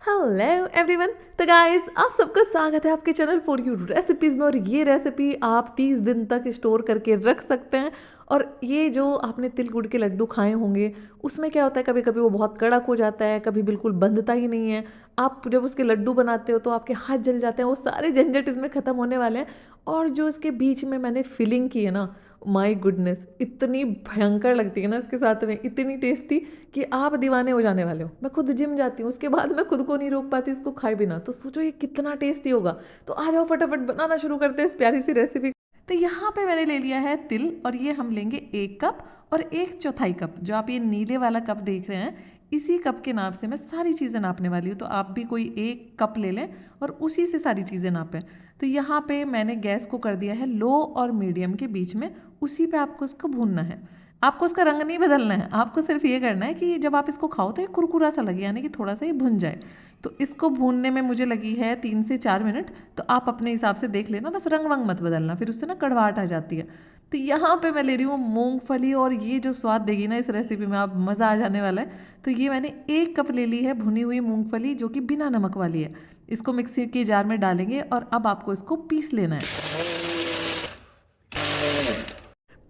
Hello everyone. तो guys आप सबका स्वागत है आपके चैनल फॉर यू रेसिपीज़ में। और ये रेसिपी आप 30 दिन तक स्टोर करके रख सकते हैं। और ये जो आपने तिल गुड़ के लड्डू खाए होंगे उसमें क्या होता है, कभी कभी वो बहुत कड़क हो जाता है, कभी बिल्कुल बंधता ही नहीं है। आप जब उसके लड्डू बनाते हो तो आपके हाथ जल जाते हैं। वो सारे झंझट इसमें ख़त्म होने वाले हैं। और जो इसके बीच में मैंने फिलिंग की है ना, माई गुडनेस, इतनी भयंकर लगती है ना इसके साथ में, इतनी टेस्टी कि आप दीवाने हो जाने वाले हो। मैं खुद जिम जाती हूँ, उसके बाद मैं खुद को नहीं रोक पाती इसको खाए बिना। तो सोचो ये कितना टेस्टी होगा। तो आ जाओ फटाफट बनाना शुरू करते हैं इस प्यारी सी रेसिपी। तो यहाँ पे मैंने ले लिया है तिल, और ये हम लेंगे 1 कप और 1/4 कप। जो आप ये नीले वाला कप देख रहे हैं, इसी कप के नाप से मैं सारी चीज़ें नापने वाली हूँ। तो आप भी कोई 1 कप ले लें और उसी से सारी चीज़ें नापें। तो यहाँ पे मैंने गैस को कर दिया है लो और मीडियम के बीच में। उसी पे आपको उसको भूनना है। आपको उसका रंग नहीं बदलना है, आपको सिर्फ ये करना है कि जब आप इसको खाओ तो ये कुरकुरा सा लगे, यानी कि थोड़ा सा ये भुन जाए। तो इसको भूनने में मुझे लगी है 3 से 4 मिनट। तो आप अपने हिसाब से देख लेना, बस रंग वंग मत बदलना, फिर उससे ना कड़वाहट आ जाती है। तो यहाँ पे मैं ले रही हूँ मूंगफली, और ये जो स्वाद देगी ना इस रेसिपी में, आप मज़ा आ जाने वाला है। तो ये मैंने 1 कप ले ली है भुनी हुई मूंगफली, जो कि बिना नमक वाली है। इसको मिक्सी के जार में डालेंगे और अब आपको इसको पीस लेना है।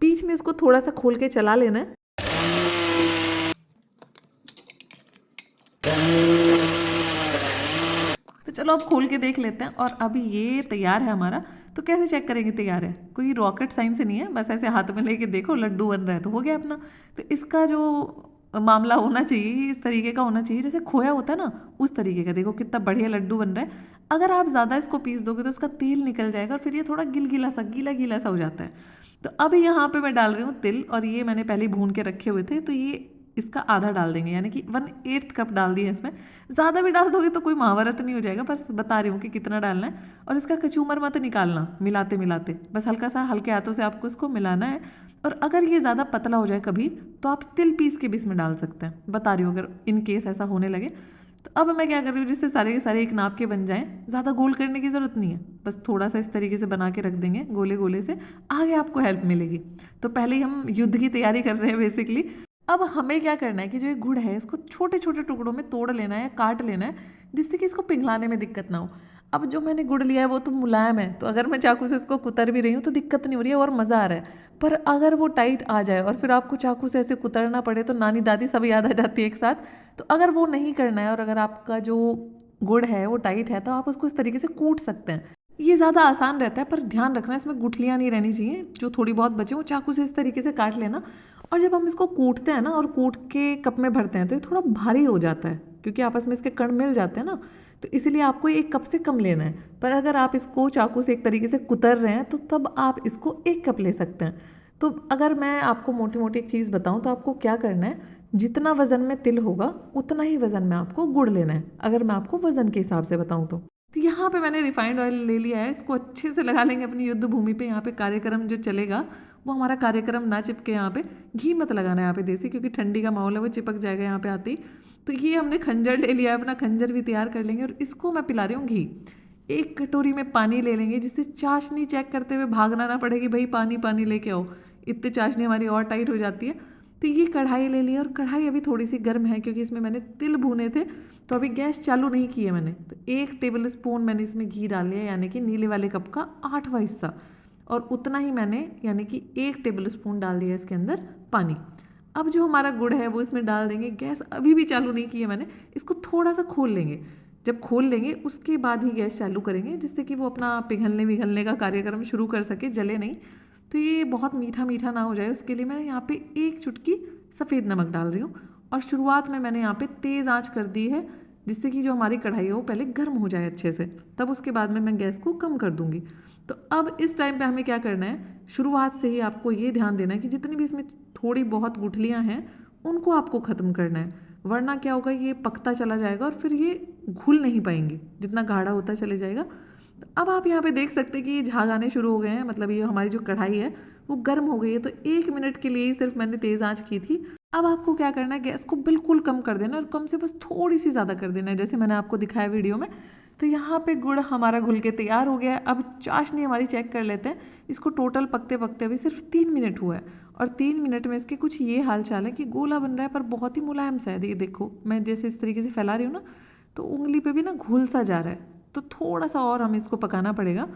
बीच में इसको थोड़ा सा खोल के चला लेना है। तो चलो अब खोल के देख लेते हैं। और अभी ये तैयार है हमारा। तो कैसे चेक करेंगे तैयार है? कोई रॉकेट साइंस नहीं है, बस ऐसे हाथ में लेके देखो लड्डू बन रहा है तो हो गया अपना। तो इसका जो मामला होना चाहिए इस तरीके का होना चाहिए, जैसे खोया होता है ना, उस तरीके का। देखो कितना बढ़िया लड्डू बन रहा है। अगर आप ज़्यादा इसको पीस दोगे तो उसका तेल निकल जाएगा और फिर ये थोड़ा गिलगिला सा, गीला गीला सा हो जाता है। तो अभी यहाँ पे मैं डाल रही हूँ तिल, और ये मैंने पहले भून के रखे हुए थे। तो ये इसका आधा डाल देंगे, यानी कि 1/8 कप डाल दिया इसमें। ज़्यादा भी डाल दोगे तो कोई महावरत नहीं हो जाएगा, बस बता रही हूँ कि कितना डालना है। और इसका कचूमर मत निकालना मिलाते मिलाते, बस हल्का सा हल्के हाथों से आपको इसको मिलाना है। और अगर ये ज़्यादा पतला हो जाए कभी, तो आप तिल पीस के भी इसमें डाल सकते हैं, बता रही हूँ अगर इन केस ऐसा होने लगे। तो अब मैं क्या कर रही हूँ, जिससे सारे के सारे एक नाप के बन जाएं। ज़्यादा गोल करने की ज़रूरत नहीं है, बस थोड़ा सा इस तरीके से बना के रख देंगे गोले गोले से, आगे आपको हेल्प मिलेगी। तो पहले ही हम युद्ध की तैयारी कर रहे हैं बेसिकली। अब हमें क्या करना है कि जो ये गुड़ है इसको छोटे छोटे टुकड़ों में तोड़ लेना है या काट लेना है, जिससे कि इसको पिघलाने में दिक्कत ना हो। अब जो मैंने गुड़ लिया है वो तो मुलायम है, तो अगर मैं चाकू से इसको कुतर भी रही हूँ तो दिक्कत नहीं हो रही है और मज़ा आ रहा है। पर अगर वो टाइट आ जाए और फिर आपको चाकू से ऐसे कुतरना पड़े, तो नानी दादी सब याद आ जाती है एक साथ। तो अगर वो नहीं करना है और अगर आपका जो गुड़ है वो टाइट है, तो आप उसको इस तरीके से कूट सकते हैं। ये ज़्यादा आसान रहता है, पर ध्यान रखना इसमें गुठलियाँ नहीं रहनी चाहिए। जो थोड़ी बहुत बचे वो चाकू से इस तरीके से काट लेना। और जब हम इसको कूटते हैं ना और कूट के कप में भरते हैं, तो ये थोड़ा भारी हो जाता है, क्योंकि आपस में इसके कण मिल जाते हैं ना। तो इसलिए आपको 1 कप से कम लेना है। पर अगर आप इसको चाकू से एक तरीके से कुतर रहे हैं, तो तब आप इसको 1 कप ले सकते हैं। तो अगर मैं आपको मोटी मोटी एक चीज़ बताऊं, तो आपको क्या करना है, जितना वज़न में तिल होगा उतना ही वज़न में आपको गुड़ लेना है, अगर मैं आपको वज़न के हिसाब से बताऊं तो। यहाँ पे मैंने रिफाइंड ऑयल ले लिया है, इसको अच्छे से लगा लेंगे अपनी युद्ध भूमि पे। यहाँ पे कार्यक्रम जो चलेगा वो हमारा कार्यक्रम ना चिपके। यहाँ पे घी मत लगाना है यहाँ पे देसी, क्योंकि ठंडी का माहौल है, वो चिपक जाएगा यहाँ पे आते ही। तो ये हमने खंजर ले लिया है, अपना खंजर भी तैयार कर लेंगे। और इसको मैं पिला रही हूँ घी। 1 कटोरी में पानी ले लेंगे, जिससे चाशनी चेक करते हुए भागना ना पड़े कि भाई पानी पानी लेके आओ, इतनी चाशनी हमारी और टाइट हो जाती है। तो ये कढ़ाई ले ली, और कढ़ाई अभी थोड़ी सी गर्म है क्योंकि इसमें मैंने तिल भुने थे। तो अभी गैस चालू नहीं की है मैंने। तो 1 टेबल स्पून मैंने इसमें घी डाल लिया, यानी कि नीले वाले कप का 8वां हिस्सा। और उतना ही मैंने यानी कि 1 टेबल स्पून डाल दिया इसके अंदर पानी। अब जो हमारा गुड़ है वो इसमें डाल देंगे। गैस अभी भी चालू नहीं की है मैंने, इसको थोड़ा सा खोल लेंगे। जब खोल लेंगे उसके बाद ही गैस चालू करेंगे, जिससे कि वो अपना पिघलने विघलने का कार्यक्रम शुरू कर सके, जले नहीं। तो ये बहुत मीठा मीठा ना हो जाए, उसके लिए मैं यहाँ पे 1 चुटकी सफ़ेद नमक डाल रही हूँ। और शुरुआत में मैंने यहाँ पे तेज़ आंच कर दी है, जिससे कि जो हमारी कढ़ाई है वो पहले गर्म हो जाए अच्छे से, तब उसके बाद में मैं गैस को कम कर दूँगी। तो अब इस टाइम पे हमें क्या करना है, शुरुआत से ही आपको ये ध्यान देना है कि जितनी भी इसमें थोड़ी बहुत गुठलियाँ हैं उनको आपको ख़त्म करना है। वरना क्या होगा, ये पकता चला जाएगा और फिर ये घुल नहीं पाएंगी, जितना गाढ़ा होता चले जाएगा। तो अब आप यहाँ पे देख सकते हैं कि ये झाग आने शुरू हो गए हैं, मतलब ये हमारी जो कढ़ाई है वो गर्म हो गई है। तो 1 मिनट के लिए ही सिर्फ मैंने तेज़ आंच की थी। अब आपको क्या करना है, गैस को बिल्कुल कम कर देना, और कम से बस थोड़ी सी ज़्यादा कर देना है, जैसे मैंने आपको दिखाया वीडियो में। तो यहाँ पे गुड़ हमारा घुल के तैयार हो गया है। अब चाशनी हमारी चेक कर लेते हैं। इसको टोटल पकते पकते अभी सिर्फ 3 मिनट हुआ है, और 3 मिनट में इसके कुछ ये हाल चाल है कि गोला बन रहा है, पर बहुत ही मुलायम सा है। ये देखो, मैं जैसे इस तरीके से फैला रही हूँ ना, तो उंगली पे भी ना घुल सा जा रहा है, तो थोड़ा सा और हमें इसको पकाना पड़ेगा।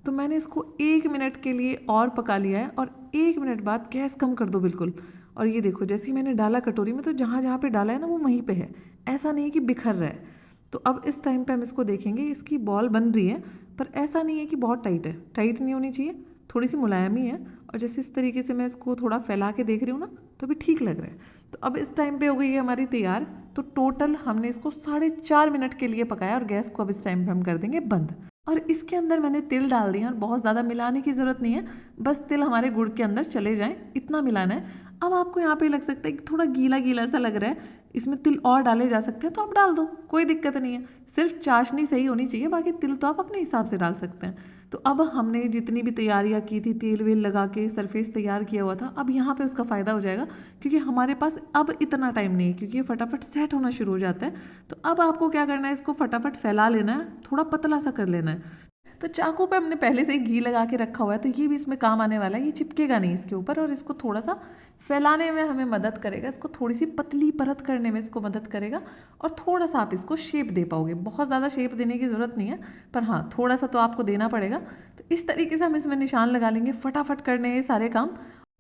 तो मैंने इसको 1 मिनट के लिए और पका लिया है, और 1 मिनट बाद गैस कम कर दो बिल्कुल। और ये देखो जैसे ही मैंने डाला कटोरी में, तो जहाँ जहाँ पे डाला है ना वो वहीं पे है, ऐसा नहीं है कि बिखर रहा है। तो अब इस टाइम पे हम इसको देखेंगे, इसकी बॉल बन रही है, पर ऐसा नहीं है कि बहुत टाइट है, टाइट नहीं होनी चाहिए, थोड़ी सी मुलायम ही है। और जैसे इस तरीके से मैं इसको थोड़ा फैला के देख रही हूँ ना, तो अभी ठीक लग रहा है। तो अब इस टाइम पे हो गई है हमारी तैयार। तो टोटल हमने इसको 4.5 मिनट के लिए पकाया, और गैस को अब इस टाइम पे हम कर देंगे बंद। और इसके अंदर मैंने तिल डाल दिया, और बहुत ज़्यादा मिलाने की ज़रूरत नहीं है, बस तिल हमारे गुड़ के अंदर चले जाएं इतना मिलाना है। अब आपको यहाँ पे लग सकता है कि थोड़ा गीला गीला सा लग रहा है, इसमें तिल और डाले जा सकते हैं, तो आप डाल दो, कोई दिक्कत नहीं है। सिर्फ चाशनी सही होनी चाहिए, बाकी तिल तो आप अपने हिसाब से डाल सकते हैं। तो अब हमने जितनी भी तैयारियां की थी, तेल वेल लगा के सरफेस तैयार किया हुआ था, अब यहाँ पे उसका फ़ायदा हो जाएगा, क्योंकि हमारे पास अब इतना टाइम नहीं है, क्योंकि ये फटाफट सेट होना शुरू हो जाता है। तो अब आपको क्या करना है, इसको फटाफट फैला लेना है, थोड़ा पतला सा कर लेना है। तो चाकू पे हमने पहले से ही घी लगा के रखा हुआ है, तो ये भी इसमें काम आने वाला है, ये चिपकेगा नहीं इसके ऊपर, और इसको थोड़ा सा फैलाने में हमें मदद करेगा, इसको थोड़ी सी पतली परत करने में इसको मदद करेगा। और थोड़ा सा आप इसको शेप दे पाओगे, बहुत ज़्यादा शेप देने की ज़रूरत नहीं है, पर हाँ थोड़ा सा तो आपको देना पड़ेगा। तो इस तरीके से हम इसमें निशान लगा लेंगे, फटाफट करने ये सारे काम।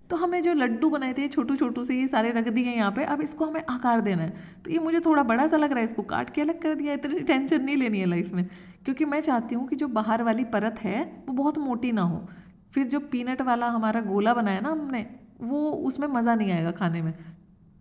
तो हमने जो लड्डू बनाए थे छोटू छोटू से, ये सारे रख दिए यहाँ पे, अब इसको हमें आकार देना है। तो ये मुझे थोड़ा बड़ा सा लग रहा है, इसको काट के अलग कर दिया, इतनी टेंशन नहीं लेनी है लाइफ में, क्योंकि मैं चाहती हूँ कि जो बाहर वाली परत है वो बहुत मोटी ना हो, फिर जो पीनट वाला हमारा गोला बनाया ना हमने, वो उसमें मज़ा नहीं आएगा खाने में।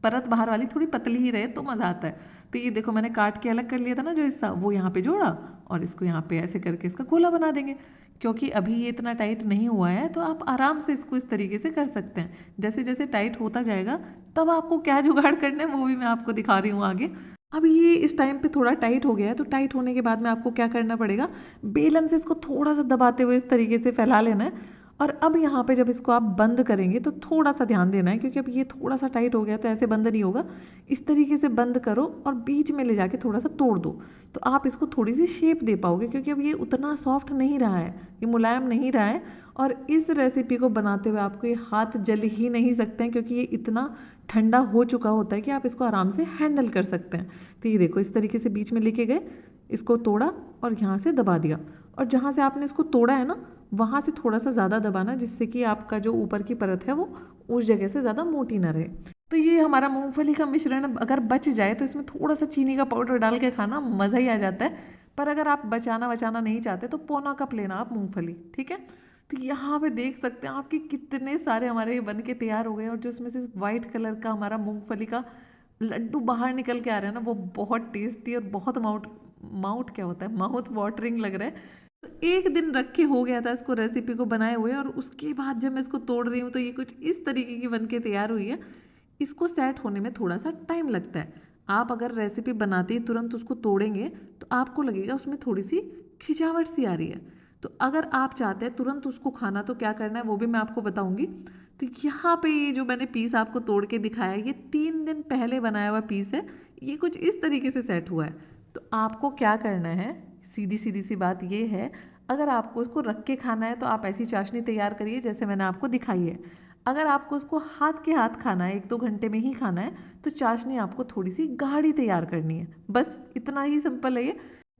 परत बाहर वाली थोड़ी पतली ही रहे तो मज़ा आता है। तो ये देखो मैंने काट के अलग कर लिया था ना जो हिस्सा, वो यहाँ पे जोड़ा, और इसको यहाँ पे ऐसे करके इसका गोला बना देंगे। क्योंकि अभी ये इतना टाइट नहीं हुआ है, तो आप आराम से इसको इस तरीके से कर सकते हैं। जैसे जैसे टाइट होता जाएगा, तब आपको क्या जुगाड़ करना है वो भी मैं आपको दिखा रही हूँ आगे। अब ये इस टाइम पे थोड़ा टाइट हो गया है, तो टाइट होने के बाद में आपको क्या करना पड़ेगा, बेलन से इसको थोड़ा सा दबाते हुए इस तरीके से फैला लेना है। और अब यहाँ पे जब इसको आप बंद करेंगे, तो थोड़ा सा ध्यान देना है, क्योंकि अब ये थोड़ा सा टाइट हो गया, तो ऐसे बंद नहीं होगा। इस तरीके से बंद करो, और बीच में ले जाके थोड़ा सा तोड़ दो, तो आप इसको थोड़ी सी शेप दे पाओगे, क्योंकि अब ये उतना सॉफ्ट नहीं रहा है, ये मुलायम नहीं रहा है। और इस रेसिपी को बनाते हुए आपको ये हाथ जल ही नहीं सकते हैं, क्योंकि ये इतना ठंडा हो चुका होता है कि आप इसको आराम से हैंडल कर सकते हैं। तो ये देखो इस तरीके से बीच में लेके गए, इसको तोड़ा और यहाँ से दबा दिया, और जहाँ से आपने इसको तोड़ा है ना, वहाँ से थोड़ा सा ज़्यादा दबाना, जिससे कि आपका जो ऊपर की परत है वो उस जगह से ज़्यादा मोटी ना रहे। तो ये हमारा मूंगफली का मिश्रण अगर बच जाए, तो इसमें थोड़ा सा चीनी का पाउडर डाल के खाना मज़ा ही आ जाता है। पर अगर आप बचाना नहीं चाहते, तो पौना कप लेना आप मूंगफली, ठीक है। तो यहाँ पे देख सकते हैं आपके कितने सारे हमारे ये बन के तैयार हो गए, और जो इसमें से वाइट कलर का हमारा मूंगफली का लड्डू बाहर निकल के आ रहा है ना, वो बहुत टेस्टी और बहुत माउथ क्या होता है, माउथ वाटरिंग लग रहा है। तो एक दिन रख के हो गया था इसको रेसिपी को बनाए हुए, और उसके बाद जब मैं इसको तोड़ रही हूँ, तो ये कुछ इस तरीके की बन के तैयार हुई है। इसको सेट होने में थोड़ा सा टाइम लगता है। आप अगर रेसिपी बनाते ही तुरंत उसको तोड़ेंगे, तो आपको लगेगा उसमें थोड़ी सी खिंचावट सी आ रही है। तो अगर आप चाहते हैं तुरंत उसको खाना, तो क्या करना है वो भी मैं आपको बताऊंगी। तो यहाँ पे ये जो मैंने पीस आपको तोड़ के दिखाया है, ये 3 दिन पहले बनाया हुआ पीस है, ये कुछ इस तरीके से सेट हुआ है। तो आपको क्या करना है, सीधी सीधी सी बात ये है, अगर आपको इसको रख के खाना है, तो आप ऐसी चाशनी तैयार करिए जैसे मैंने आपको दिखाई है। अगर आपको उसको हाथ के हाथ खाना है, 1-2 घंटे में ही खाना है, तो चाशनी आपको थोड़ी सी गाढ़ी तैयार करनी है, बस इतना ही सिंपल है ये।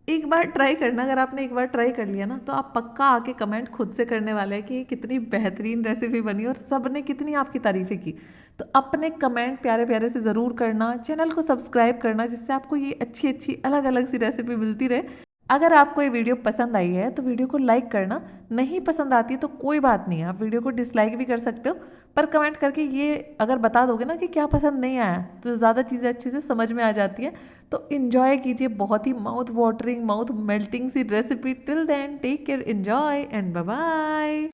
एक बार ट्राई करना, अगर आपने एक बार ट्राई कर लिया ना, तो आप पक्का आके कमेंट खुद से करने वाले हैं कि ये कितनी बेहतरीन रेसिपी बनी और सब ने कितनी आपकी तारीफ़ें की। तो अपने कमेंट प्यारे प्यारे से ज़रूर करना, चैनल को सब्सक्राइब करना, जिससे आपको ये अच्छी अच्छी अलग अलग सी रेसिपी मिलती रहे। अगर आपको ये वीडियो पसंद आई है, तो वीडियो को लाइक करना, नहीं पसंद आती है तो कोई बात नहीं है, आप वीडियो को डिसलाइक भी कर सकते हो, पर कमेंट करके ये अगर बता दोगे ना कि क्या पसंद नहीं आया, तो ज़्यादा चीज़ें अच्छे से समझ में आ जाती है। तो इन्जॉय कीजिए, बहुत ही माउथ वाटरिंग, माउथ मेल्टिंग सी recipe. Till then take care, enjoy and bye bye.